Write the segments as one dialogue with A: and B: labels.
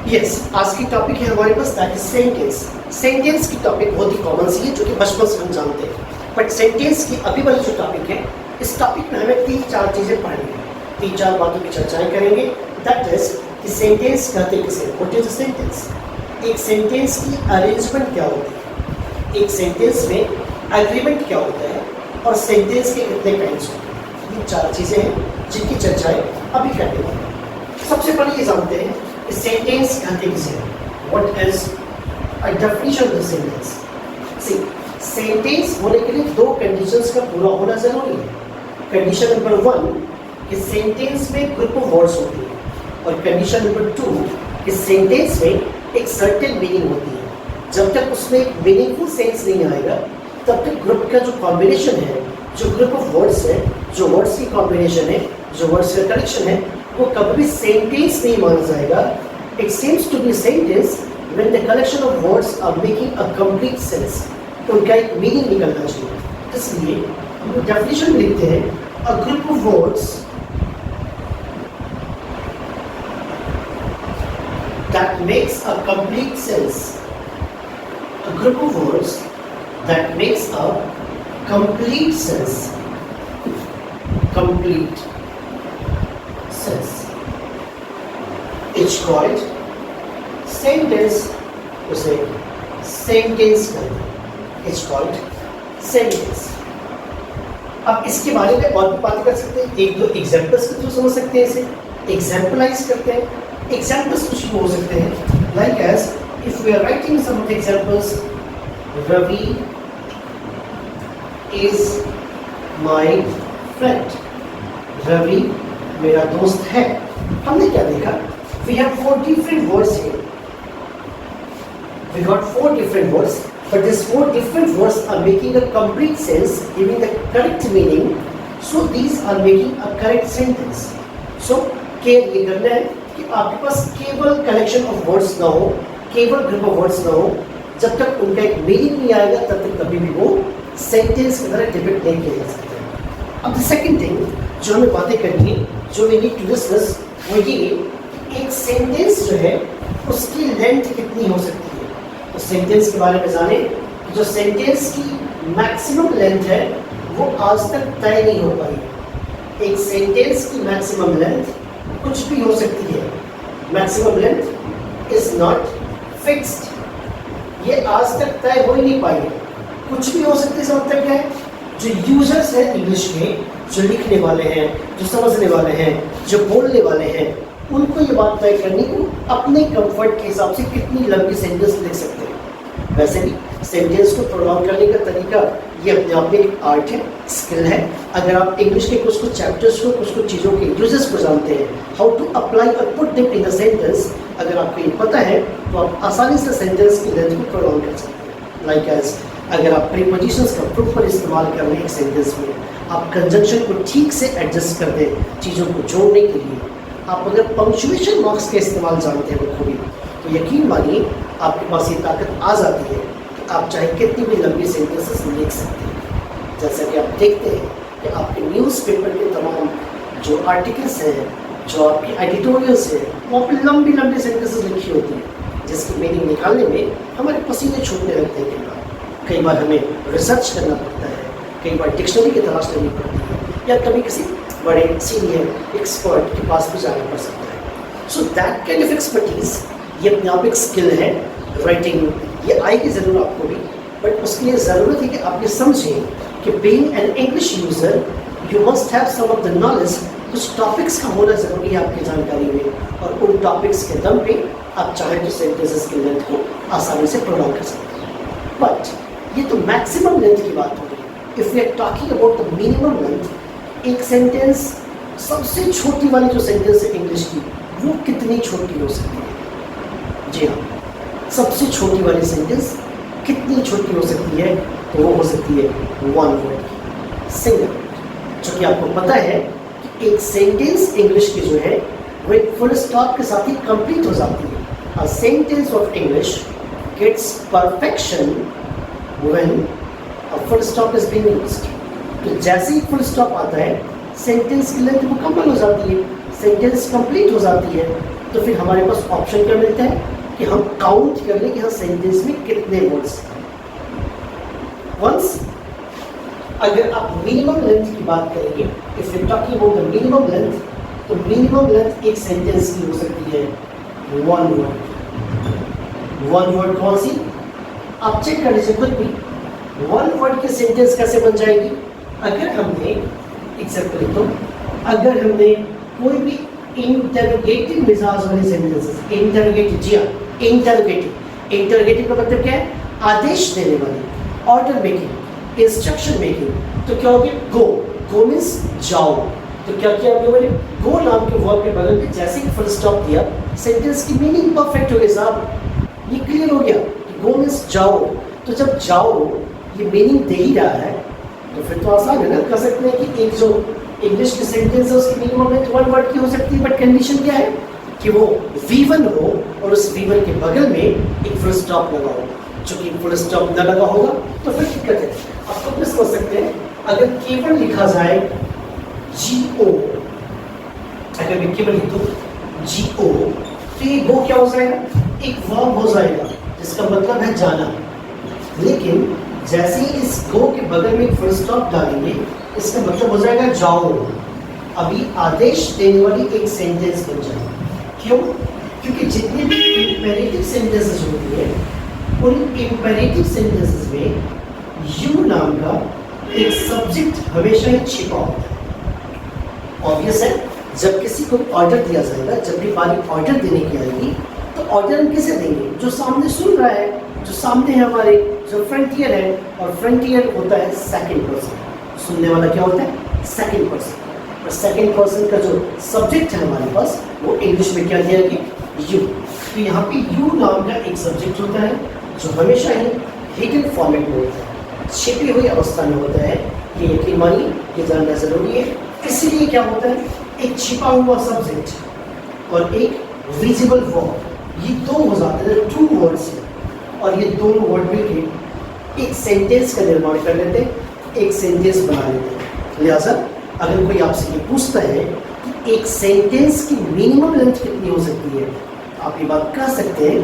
A: Yes, आज की topic है हमारे पास दैट इज सेंटेंस। सेंटेंस की टॉपिक बहुत ही कॉमन सी है जो कि बचपन से हम जानते हैं, बट सेंटेंस की अभी वाली जो टॉपिक है, इस टॉपिक में हमें 3-4 चीज़ें पढ़नी है, 3-4 बातों की चर्चाएं करेंगे। दैट इज कि सेंटेंस कहते किसे, व्हाट इज अ सेंटेंस, एक सेंटेंस की अरेंजमेंट क्या होती है, एक सेंटेंस में एग्रीमेंट क्या होता है, और सेंटेंस के कितने काइंड्स होते हैं। ये 4 चीज़ें हैं जिनकी चर्चाएं अभी करने वाले हैं। सबसे पहले ये जानते हैं सेंटेंस कहते किसे, what is a definition of the sentence. See, sentence होने के लिए 2 कंडीशंस का पूरा होना जरूरी है। कंडीशन नंबर 1 कि सेंटेंस में ग्रुप ऑफ वर्ड्स होती है, और कंडीशन नंबर 2 कि सेंटेंस में एक सर्टेन मीनिंग होती है। जब तक उसमें एक मीनिंगफुल सेंस नहीं आएगा तब तक ग्रुप का जो कॉम्बिनेशन है, जो ग्रुप ऑफ वर्ड्स है, जो वर्ड्स की कॉम्बिनेशन है, जो वर्ड्स का कलेक्शन है, वो कभी भी सेंटेंस नहीं माना जाएगा। It seems to be sentence when the collection of words are making a complete sense. तो उनका एक मीनिंग निकलना चाहिए। इसलिए हम डेफिनेशन में लिखते हैं a group of words that makes a complete sense. A group of words that makes a complete sense. Complete sense. It's called sentence. उसे sentence कहते हैं। It's called sentence. अब इसके बारे में और भी बातें कर सकते हैं, 1-2 एग्जाम्पल्स के थ्रू समझ सकते हैं, इसे एग्जाम्पलाइज करते हैं। एग्जाम्पल्स कुछ भी हो सकते हैं, like as if we are writing some of the examples, Ravi is my friend. Ravi मेरा दोस्त है। हमने क्या देखा, we have 4 different words here, we got 4 different words, but this 4 different words are making a complete sense, giving the correct meaning, so these are making a correct sentence. So care ये करना है कि आपके पास केवल collection of words ना हो, केवल group of words ना हो। जब तक उनका एक मीनिंग नहीं आएगा तब तक कभी भी वो सेंटेंस की तरह डिपिक्ट नहीं किया जा सकता। अब द सेकंड थिंग जो हमें बातें करनी है, जो वी नीड टू डिस्कस, वो ये एक सेंटेंस जो है उसकी लेंथ कितनी हो सकती है। तो सेंटेंस के बारे में जाने, जो सेंटेंस की मैक्सिमम लेंथ है वो आज तक तय नहीं हो पाई। एक सेंटेंस की मैक्सिमम लेंथ कुछ भी हो सकती है, maximum length is not fixed. ये आज तक तय हो ही नहीं पाई, कुछ भी हो सकती है। इसका मतलब क्या है, जो यूजर्स हैं इंग्लिश के, जो लिखने वाले हैं, जो समझने वाले हैं, जो बोलने वाले हैं, उनको ये बात तय करनी कि अपने कंफर्ट के हिसाब से कितनी लंबी सेंटेंस लिख सकते हैं। वैसे भी सेंटेंस को प्रोनाउंस करने का तरीका ये अपने आप में एक आर्ट है, स्किल है। अगर आप इंग्लिश के कुछ चैप्टर्स को, कुछ चीज़ों के यूजेस को जानते हैं, हाउ टू अप्लाई और put them in a sentence, अगर आपको ये पता है तो आप आसानी से सेंटेंस की लेंथ को प्रोनाउंस कर सकते हैं। लाइक एज अगर आप प्रीपोजिशंस का प्रॉपर इस्तेमाल कर रहे हैं एक सेंटेंस में, आप कंजंक्शन को ठीक से एडजस्ट कर दें चीज़ों को जोड़ने के लिए, आप अगर पंक्चुएशन मार्क्स का इस्तेमाल जानते हैं बखूबी, तो यकीन मानिए आपके पास ये ताकत आ जाती है कि आप चाहे कितनी भी लंबी सेंटेंसेस लिख सकते हैं। जैसा कि आप देखते हैं कि आपके न्यूज़पेपर के तमाम जो आर्टिकल्स हैं, जो आपकी एडिटोरियल्स हैं, वहाँ पर लंबी लंबी सेंटेंसेस लिखी होती हैं, जिसकी मीनिंग निकालने में हमारे पसीने छूटने लगते हैं। कई बार हमें रिसर्च करना पड़ता है, कई बार डिक्शनरी की तलाश करनी पड़ती है, या कभी किसी बड़े सीनियर एक्सपर्ट के पास भी जाना पड़ सकता है। So that kind of expertise, ये अपने आप एक स्किल है। राइटिंग ये आएगी ज़रूर आपको भी, बट उसके लिए ज़रूरत है कि आप ये समझें कि being an English user you must have some of the knowledge. कुछ टॉपिक्स का होना ज़रूरी है आपकी जानकारी में, और उन टॉपिक्स के दम पे आप चाहें तो सेंटेंसेस की लेंथ को आसानी से प्रोनाउंस कर सकते हैं। बट ये तो मैक्सिमम लेंथ की बात हो रही। If we are talking about the minimum length, एक सेंटेंस, सबसे छोटी वाली जो सेंटेंस है इंग्लिश की, वो कितनी छोटी हो सकती है? जी हाँ, सबसे छोटी वाली सेंटेंस कितनी छोटी हो सकती है? तो वो हो सकती है 1 वर्ड की, सिंगल वर्ड। जो कि आपको पता है कि एक सेंटेंस इंग्लिश की जो है वो एक फुल स्टॉप के साथ ही कंप्लीट हो जाती है। A sentence of English gets perfection when a full stop is being used। तो जैसे ही फुल स्टॉप आता है, सेंटेंस की लेंथ मुकम्मल हो जाती है, सेंटेंस कंप्लीट हो जाती है। तो फिर हमारे पास ऑप्शन क्या मिलता है कि हम काउंट कर लें कि हाँ सेंटेंस में कितने वर्ड्स हैं। वंस अगर आप मिनिमम लेंथ की बात करेंगे, if you talking about the minimum length, तो मिनिमम लेंथ एक सेंटेंस की हो सकती है वन वर्ड। कौन सी? आप चेक कर लीजिए खुद भी, वन वर्ड की सेंटेंस कैसे बन जाएगी? अगर हमने एग्जाम्पल लिख दो, अगर हमने कोई भी इंटरोगेटिव मिजाज वाली सेंटेंसेस, इंटरोगेटिव, जी हाँ इंटरोगेटिव का मतलब क्या है? आदेश देने वाली, ऑर्डर मेकिंग, इंस्ट्रक्शन मेकिंग। तो क्या हो गया? गो मीन्स जाओ। तो क्या किया आपने? मैंने गो नाम के वर्ब के बगल में जैसे ही फुल स्टॉप दिया, सेंटेंस की मीनिंग परफेक्ट हो गई साहब। ये क्लियर हो गया कि गो मीन्स जाओ। तो जब जाओ ये मीनिंग दे ही रहा है तो फिर तो आसान है ना, कर सकते हैं कि एक जो इंग्लिश की सेंटेंस है उसकी मिनिमम लेंथ वन वर्ड की हो सकती है, बट कंडीशन क्या है कि वो V1 हो और उस V1 के बगल में एक फुल स्टॉप लगा हो। चूंकि फुल स्टॉप न लगा होगा तो फिर दिक्कत है। आप तो समझ सकते हैं, अगर केवल लिखा जाए GO, अगर मैं केवल लिख दूं GO, तो ये गो क्या हो जाएगा? एक वर्ब हो जाएगा जिसका मतलब है जाना। लेकिन जैसे ही इस गो के बगल में फुल स्टॉप डालेंगे, इसका मतलब हो जाएगा जाओ। अभी आदेश देने वाली एक सेंटेंस बन जाएगी। क्यों? क्योंकि जितनी भी इंपेरेटिव सेंटेंसेस होती है, उन इंपेरेटिव सेंटेंसेस में यू नाम का एक सब्जेक्ट हमेशा ही छिपा होता है। ऑब्वियस है, जब किसी को ऑर्डर दिया जाएगा, जब भी बारी ऑर्डर देने की आएगी, तो ऑर्डर हम किसे देंगे? जो सामने सुन रहा है, जो सामने है हमारे, जो फ्रंटियर है। और फ्रंटियर होता है सेकंड पर्सन। सुनने वाला क्या होता है? Second person. और सेकंड पर्सन का जो सब्जेक्ट है हमारे पास, वो इंग्लिश में क्या दिया कि यू। तो यहाँ पे यू नाम का एक सब्जेक्ट होता है जो हमेशा ही हिडन फॉर्मेट में होता है, छिपी हुई अवस्था में होता है। ये यकीन मानिए, ये जानना जरूरी है। इसलिए क्या होता है? एक छिपा हुआ सब्जेक्ट और एक विजिबल वर्ब, ये दो हो जाते हैं, टू वर्ड्स हैं। और ये दोनों वर्ड मिलकर एक सेंटेंस का निर्माण कर लेते हैं, एक सेंटेंस बना लेते हैं। लिहाजा अगर कोई आपसे ये पूछता है कि एक सेंटेंस की मिनिमम लेंथ कितनी हो सकती है, आप ये बात कह सकते हैं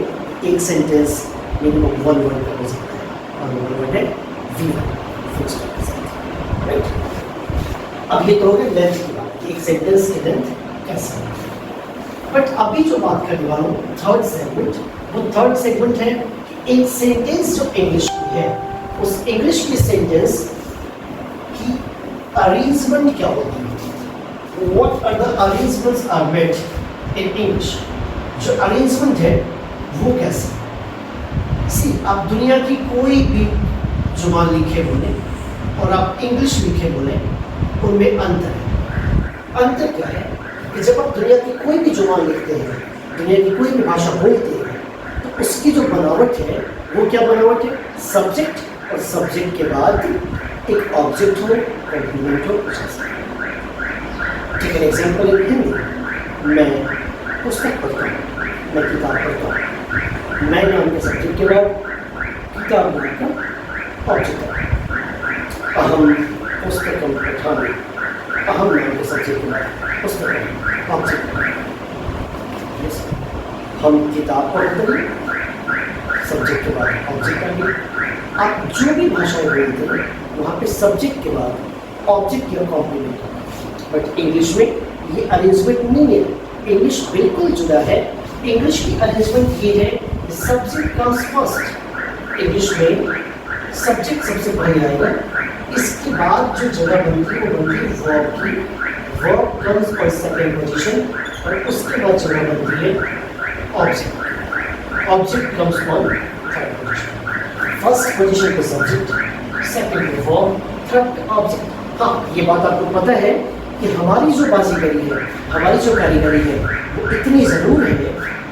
A: एक सेंटेंस मिनिमम वन वर्ड का हो सकता है। और वो वर्ड है V1, फुल स्टॉप के साथ, राइट। अब ये तो हो गई लेंथ की बात कि एक सेंटेंस की लेंथ कैसे है। बट अभी जो बात करने वाला हूँ थर्ड सेगमेंट, वो थर्ड सेगमेंट है कि एक सेंटेंस जो इंग्लिश की है, उस इंग्लिश की सेंटेंस की अरेंजमेंट क्या होती है। What are the arrangements are made in English. जो अरेंजमेंट है वो कैसे? सी, आप दुनिया की कोई भी जुबान लिखे बोले और आप इंग्लिश लिखे बोले, उनमें अंतर है। अंतर क्या है कि जब आप दुनिया की कोई भी जुबान लिखते हैं, दुनिया की कोई भी भाषा बोलते हैं, तो उसकी जो बनावट है वो क्या बनावट है? सब्जेक्ट, और सब्जेक्ट के बाद एक ऑब्जेक्ट हो, कॉम्प्लीमेंट हो, कुछ ऐसा। ठीक है, एग्जाम्पल इन हिंदी, मैं पुस्तक पढ़ता हूँ, मैं किताब पढ़ता हूँ। मैं नाम के सब्जेक्ट के बाद किताब नाम का ऑब्जेक्ट है। अहम पुस्तकम पठामि, अहम नाम के सब्जेक्ट के बाद पुस्तक ऑब्जेक्ट। हम किताब पढ़ते हैं, सब्जेक्ट के बाद ऑब्जेक्ट आएंगे। आप जो भी भाषाएं बोलते हैं वहाँ पे सब्जेक्ट के बाद ऑब्जेक्ट या कॉम्प्लीमेंट होगा। बट इंग्लिश में ये अरेंजमेंट नहीं है। इंग्लिश बिल्कुल जुदा है। इंग्लिश की अरेंजमेंट ये है, सब्जेक्ट कम्स फर्स्ट। इंग्लिश में सब्जेक्ट सबसे पहले आएगा, इसके बाद जो जगह बनती है वो बनती है वर्ब की। Verb comes on second position, और उसके बाद जगह बनती है object. Object comes on third position. First position पे सब्जेक्ट, सेकंड पे वर्ब, थर्ड पे ऑब्जेक्ट। हाँ, ये बात आपको पता है कि हमारी जो बाजीगरी है, हमारी जो कारीगरी है, वो इतनी ज़रूर है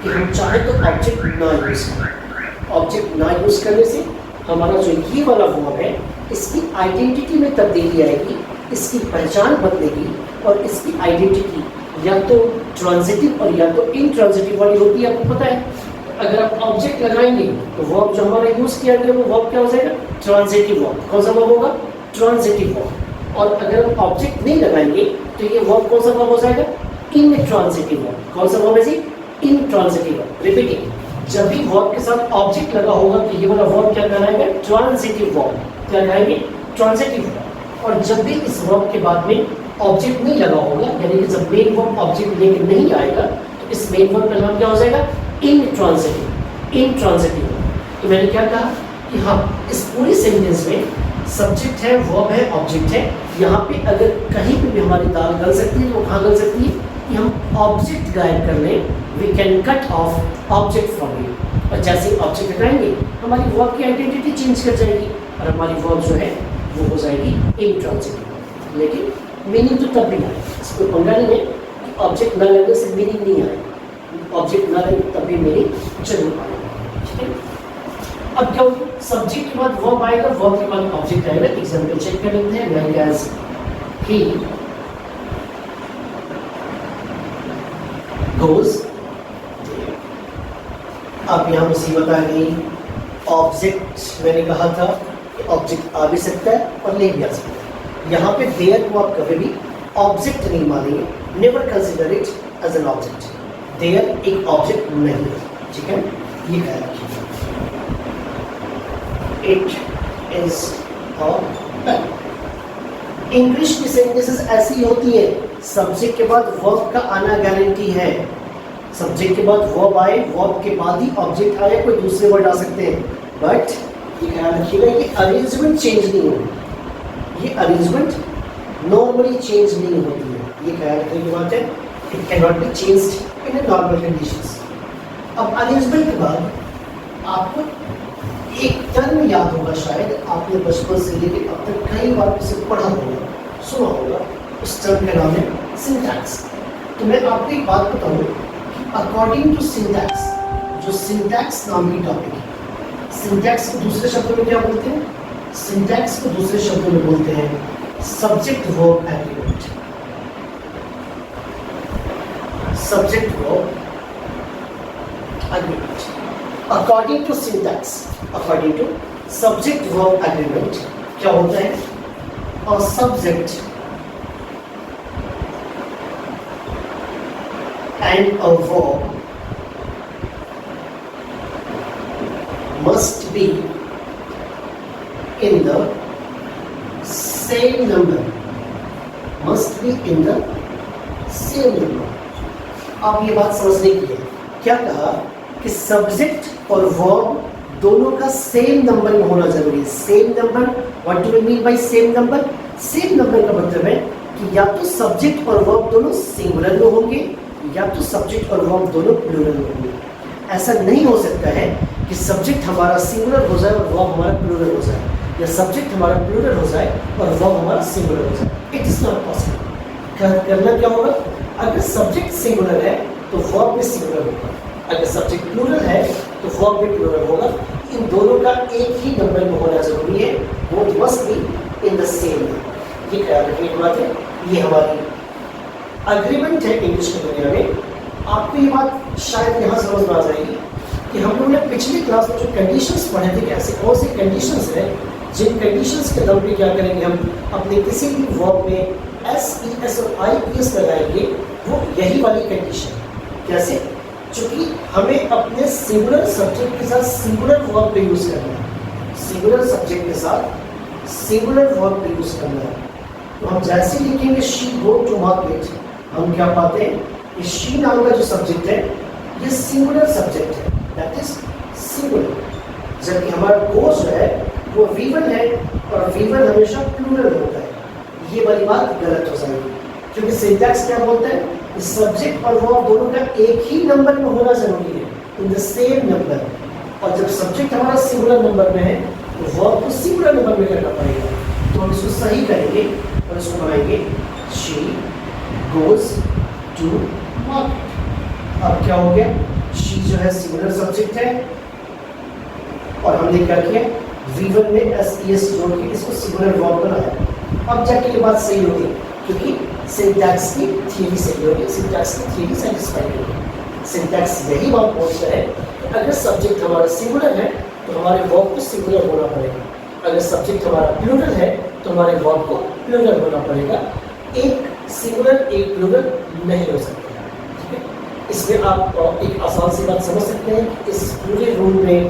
A: कि हम चाहे तो ऑब्जेक्ट ना यूज़ करें। ऑब्जेक्ट ना यूज़ करने से हमारा जो ये वाला वर्ब है, इसकी आइडेंटिटी में तब्दीली आएगी, इसकी पहचान बदलेगी, और इसकी आइडेंटिटी या तो ट्रांजिटिव और या तो इनट्रांजिटिव वाली होती है। आपको पता है, अगर आप ऑब्जेक्ट लगाएंगे तो वर्ब जो हमारा यूज़ किया गया वो वर्ब क्या हो जाएगा? Transitive verb. कौन सा वर्ब होगा? Transitive verb. और अगर आप ऑब्जेक्ट नहीं लगाएंगे तो ये वर्ब कौन सा वर्ब हो जाएगा? Intransitive verb. कौन सा वर्ब है जी? इंट्रांजिटिव। रिपीटिंग, जब भी वर्ब के साथ ऑब्जेक्ट लगा होगा तो ये वाला वर्ब क्या कहलाएगा? Transitive verb. क्या कहेंगे? Transitive verb. और जब भी इस वर्ब के बाद में ऑब्जेक्ट नहीं लगा होगा, यानी कि जब मेन वर्ब ऑब्जेक्ट लेके नहीं आएगा, तो इस मेन वर्ब का नाम क्या हो जाएगा? इंट्रांजिटिव। इंट्रांजिटिव। तो मैंने क्या कहा कि हाँ, इस पूरी सेंटेंस में सब्जेक्ट है, वर्ब है, ऑब्जेक्ट है। यहाँ पे अगर कहीं पे भी हमारी दाल गल सकती है तो कहाँ गल सकती है कि हम ऑब्जेक्ट गायब कर लें, we can cut off object from it. और जैसे ही ऑब्जेक्ट हटाएंगे हमारी वर्ब की आइडेंटिटी चेंज कर जाएगी और हमारी वर्ब जो है वो हो जाएगी इंट्रांजिटिव। लेकिन मीनिंग तो तब भी आए, इसको पंगा नहीं है कि ऑब्जेक्ट न लगने से मीनिंग नहीं आएगी। ऑब्जेक्ट न लगे तब भी मीनिंग जरूर आएगा। ठीक है, अब क्या होगा? सब्जेक्ट के बाद वर्ब आएगा, वर्ब के बाद ऑब्जेक्ट आएगा। एग्जांपल चेक कर लेते हैं। Like as he goes. अब यहाँ मुसीबत आ गई। ऑब्जेक्ट मैंने कहा था कि ऑब्जेक्ट आ भी सकता है और नहीं भी आ सकता है। यहाँ पे देयर को आप कभी भी ऑब्जेक्ट नहीं मानेंगे। Never consider it as an object. There एक ऑब्जेक्ट नहीं है। ठीक है, ये ख्याल रखिए। It is a pen। English की सेंटेंसेस ऐसी होती है, सब्जेक्ट के बाद वर्ब का आना गारंटी है। सब्जेक्ट के बाद वर्ब आए, वर्ब के बाद ही ऑब्जेक्ट आए, कोई दूसरे वर्ड आ सकते हैं। बट ये ख्याल रखिएगा कि अरेंजमेंट चेंज नहीं होगी। ये अरेंजमेंट नॉर्मली चेंज नहीं होती है। ये ख्याल रखने की बात है। It can not be changed in a normal conditions. अब अरेंजमेंट के बाद आपको एक टर्म याद होगा, शायद आपने बचपन से लेकर अब तक कई बार इसे पढ़ा होगा, सुना होगा। उस टर्म का नाम है सिंटैक्स। तो मैं आपको एक बात बताऊं कि अकॉर्डिंग टू सिंटैक्स, जो सिंटैक्स नाम की टॉपिक है, सिंटैक्स को दूसरे शब्दों में क्या बोलते हैं? सिंटैक्स को दूसरे शब्दों में बोलते हैं subject verb agreement. Subject verb agreement. According to syntax, according to subject verb agreement क्या होता है? और subject and a verb must be in the same number, must be in the same number। अब ये बात समझने की है। क्या कहा कि सब्जेक्ट और वर्ब दोनों का सेम नंबर में होना जरूरी है। Same number, what do we mean by same number? Same number का मतलब है कि या तो सब्जेक्ट और वर्ब दोनों सिंगुलर में होंगे या तो सब्जेक्ट और वर्ब दोनों प्लूरल में होंगे। ऐसा नहीं हो सकता है कि सब्जेक्ट हमारा सिंगुलर हो जाए और वर्ब हमारा प्लूरल हो जाए, या सब्जेक्ट हमारा प्लूरल हो जाए और वर्ब हमारा सिंगुलर हो जाए। It is not possible. करना क्या होगा? अगर सब्जेक्ट सिंगुलर है तो वर्ब भी सिंगुलर होगा, अगर सब्जेक्ट प्लूरल है तो वर्ब भी प्लूरल होगा। इन दोनों का एक ही नंबर में होना जरूरी है, वो must be in the same. ये ख्याल रखने की बात है। ये हमारी अग्रीमेंट है इंग्लिश की दुनिया में। आपको ये बात शायद यहाँ समझ में आ जाएगी कि हम लोगों ने पिछली क्लास में जो कंडीशंस पढ़े थे, कैसे कौन सी कंडीशंस हैं जिन कंडीशंस के दम पे क्या करेंगे हम अपने किसी भी वर्ब में SES और IES लगाएंगे, वो यही वाली कंडीशन। कैसे? चूंकि हमें अपने सिंगुलर सब्जेक्ट के साथ सिंगुलर वर्ब पे यूज करना है, सिंगुलर सब्जेक्ट के साथ सिंगुलर वर्ब पे यूज करना है। तो हम जैसे लिखेंगे शी गो टू मार्केट, हम क्या पाते हैं कि शी नाम का जो सब्जेक्ट है ये सिंगुलर सब्जेक्ट है, दैट इज सिंगुलर। जबकि हमारा गो जो है वो V1 है और V1 हमेशा प्लूरल होता है। ये वाली बात गलत हो जाएगी, क्योंकि सिंटैक्स क्या बोलता है? सब्जेक्ट और वर्ब दोनों का एक ही नंबर में होना जरूरी है, इन द सेम नंबर। और जब सब्जेक्ट हमारा सिंगुलर नंबर में है तो वर्ब को सिंगुलर नंबर में करना पड़ेगा। तो हम इसको सही करेंगे और इसको बनाएंगे शी गोज टू मार्केट। अब क्या हो गया? शी जो है सिंगुलर सब्जेक्ट है और हमने क्या किया? V1 में SES जोड़ के इसको सिंगुलर वर्ब बनाया। अब जाके ये बात सही होगी, क्योंकि सिंटैक्स की थ्योरी सही होगी, सिंटैक्स की थ्योरी सेटिस्फाइड होगी। सिंटैक्स यही बात बोलता है कि अगर सब्जेक्ट हमारा सिंगुलर है तो हमारे वर्ब को सिंगुलर होना पड़ेगा, अगर सब्जेक्ट हमारा प्लूरल है तो हमारे वर्ब को प्लूरल होना पड़ेगा। एक सिंगुलर एक प्लूरल नहीं हो सकता। ठीक है, इसमें आप एक आसान सी बात समझ सकते हैं कि इस पूरे रूल में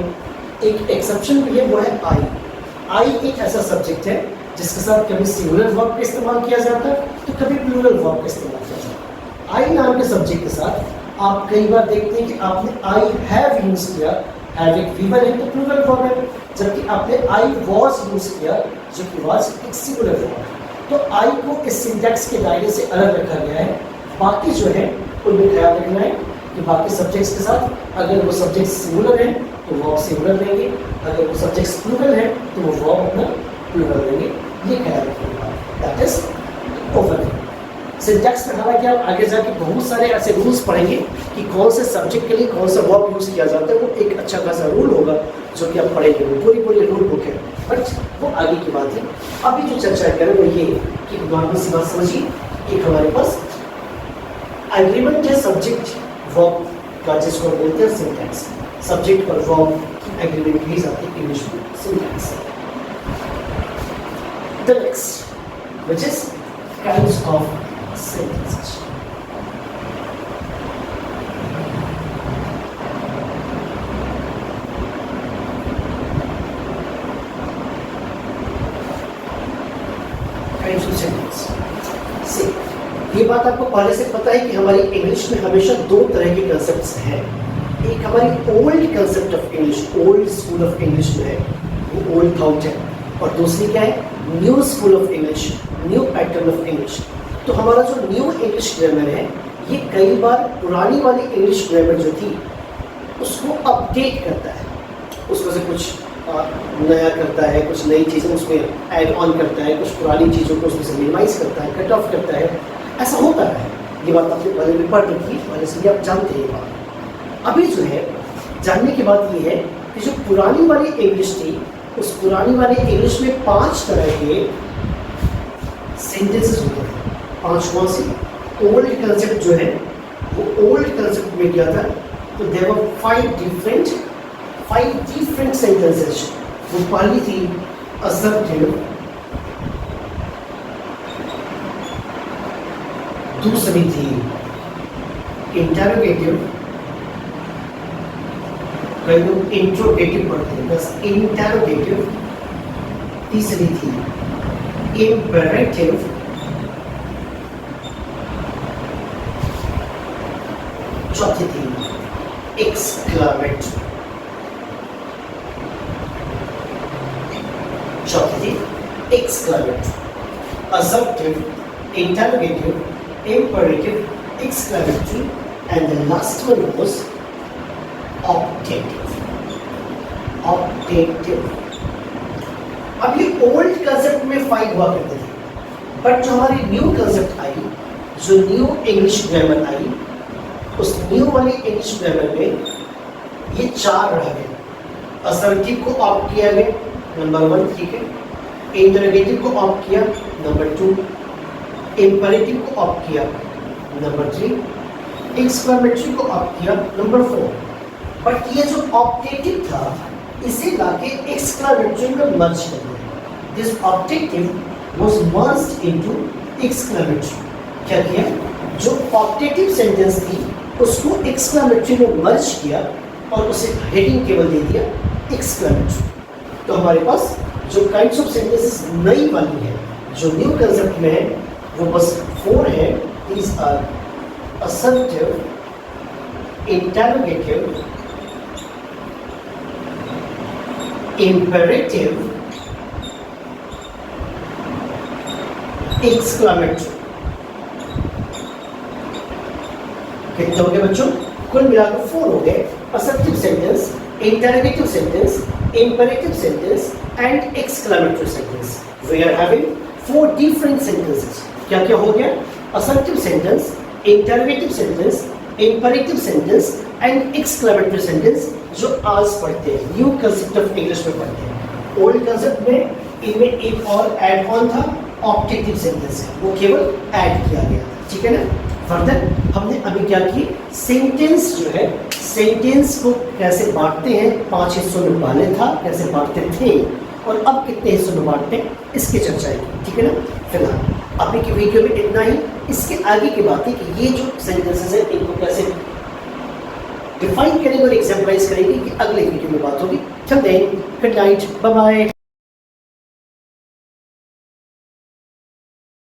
A: एक एक्सेप्शन भी है, वो है आई। आई एक ऐसा सब्जेक्ट है जिसके साथ कभी सिंगुलर वर्ब का इस्तेमाल किया जाता है तो कभी प्लूरल वर्ब का इस्तेमाल किया जाता है। आई नाम के सब्जेक्ट के साथ आप कई बार देखते हैं कि आपने आई हैव यूज किया, हैव एक वीवर है तो प्लूरल वर्ब है, जबकि आपने आई वॉज यूज किया जो कि वॉज एक सिंगुलर वर्ब है। तो आई को इस सिंटैक्स के दायरे से अलग रखा गया है। बाकी जो है उनमें ख्याल रखना है कि बाकी सब्जेक्ट्स के साथ अगर वो सब्जेक्ट सिंगुलर है तो वर्ब सिंगुलर लेंगे, अगर वो सब्जेक्ट्स प्लूरल है तो वो वर्ब अपना प्लूरल लेंगे। ये ख्याल रखिएगा, दैट इज ओवर। सिंटैक्स में हालांकि आप आगे जाके बहुत सारे ऐसे रूल्स पढ़ेंगे कि कौन से सब्जेक्ट के लिए कौन सा वर्ब यूज किया जाता है, वो एक अच्छा खासा रूल होगा जो कि आप पढ़ेंगे, वो पूरी रूल बुक है, बट वो आगे की बात है। अभी जो चर्चा करें वो ये कि नॉर्मल सी बात समझिए कि हमारे पास एग्रीमेंट है सब्जेक्ट वर्ब का, जिसको बोलते हैं सिंटैक्स। सब्जेक्ट और वर्ब की एग्रीमेंट भी जाती है इंग्लिश में syntax. The next, which is kinds of sentences. Kinds of sentence. See, ये बात आपको पहले से पता है कि हमारी इंग्लिश में हमेशा दो तरह के कंसेप्ट्स हैं। एक हमारी old concept of English, old school of English में है, वो ओल्ड थाउट है, और दूसरी क्या है, new school of English, new pattern of English. तो हमारा जो न्यू इंग्लिश ग्रामर है ये कई बार पुरानी वाली इंग्लिश ग्रामर जो थी उसको अपडेट करता है, उसमें से कुछ नया करता है, कुछ नई चीज़ें उसमें ऐड ऑन करता है, कुछ पुरानी चीज़ों को उसमें से मिनिमाइज करता है, कट ऑफ करता है। ऐसा होता है, ये बात आपने पहले भी पढ़ रखी है, पहले से भी आप जानते हैं ये बात। अभी जो है जानने की बात ये है कि जो पुरानी वाली इंग्लिश थी उस पुरानी वाली इंग्लिश में 5 तरह के सेंटेंसेस होते हैं। 5 कौन सी? ओल्ड कंसेप्ट जो है वो ओल्ड कंसेप्ट में क्या था, तो देयर वर 5 डिफरेंट सेंटेंसेस। वो पहली थी असर्टिव, दूसरी थी इंटरोगेटिव, कई लोग इंट्रोगेटिव पढ़ते हैं, बस इंटरोगेटिव। तीसरी थी इम्पेरेटिव, चौथी थी exclamatory, assertive, interrogative, imperative, exclamatory, and the last one was optative. अब ये ओल्ड कंसेप्ट में 5 हुआ करते थे, बट जो हमारी न्यू कंसेप्ट आई, जो न्यू इंग्लिश ग्रामर आई, उस न्यू वाली इंग्लिश ग्रामर में ये 4 रह गए। असर्टिव को ऑप्ट किया गया, नंबर 1, ठीक है। इंटरोगेटिव को ऑप्ट किया, नंबर 2। इंपेरेटिव को ऑप्ट किया, नंबर 3। एक्सक्लेमेटरी को ऑप्ट किया, नंबर 4। बट ये जो ऑप्टेटिव था इसे लाके एक्सक्लेमेटरी में मर्ज कर दिया। This optative was merged into exclamatory. क्या किया? जो ऑप्टेटिव सेंटेंस थी उसको एक्सक्लेमेटरी में मर्ज किया और उसे हेडिंग केवल दे दिया एक्सक्लेमेटरी। तो हमारे पास जो काइंड्स ऑफ सेंटेंसेस नई वाली है, जो न्यू कंसेप्ट में है, वो बस 4 है। These are assertive, interrogative, imperative, exclamatory। कितने हो गए बच्चों? कुल मिलाकर 4 हो गए। assertive sentence, interrogative sentence, imperative sentence and exclamatory sentence. We are having 4 different sentences. क्या क्या हो गया? assertive sentence, interrogative sentence, imperative sentence and exclamatory sentence, जो आज पढ़ते हैं, न्यू कंसेप्ट ऑफ इंग्लिश में पढ़ते हैं। ओल्ड कंसेप्ट में इनमें एक और ऐड ऑन था, ऑप्टेटिव सेंटेंस, वो केवल ऐड किया गया, ठीक है ना। फर्दर हमने अभी क्या की, सेंटेंस जो है, सेंटेंस को कैसे बांटते हैं, 5 हिस्सों में पहले था, कैसे बांटते थे और अब कितने हिस्सों में बांटते हैं, इसकी चर्चा की, ठीक है ना। फिलहाल अभी की वीडियो में इतना ही। इसके आगे की बात है कि ये जो सेंटेंसेस हैं इनको कैसे डिफाइन करेंगे और एग्जाम्पलाइज करेंगे कि अगले वीडियो में बात होगी। Till then, good night, bye bye.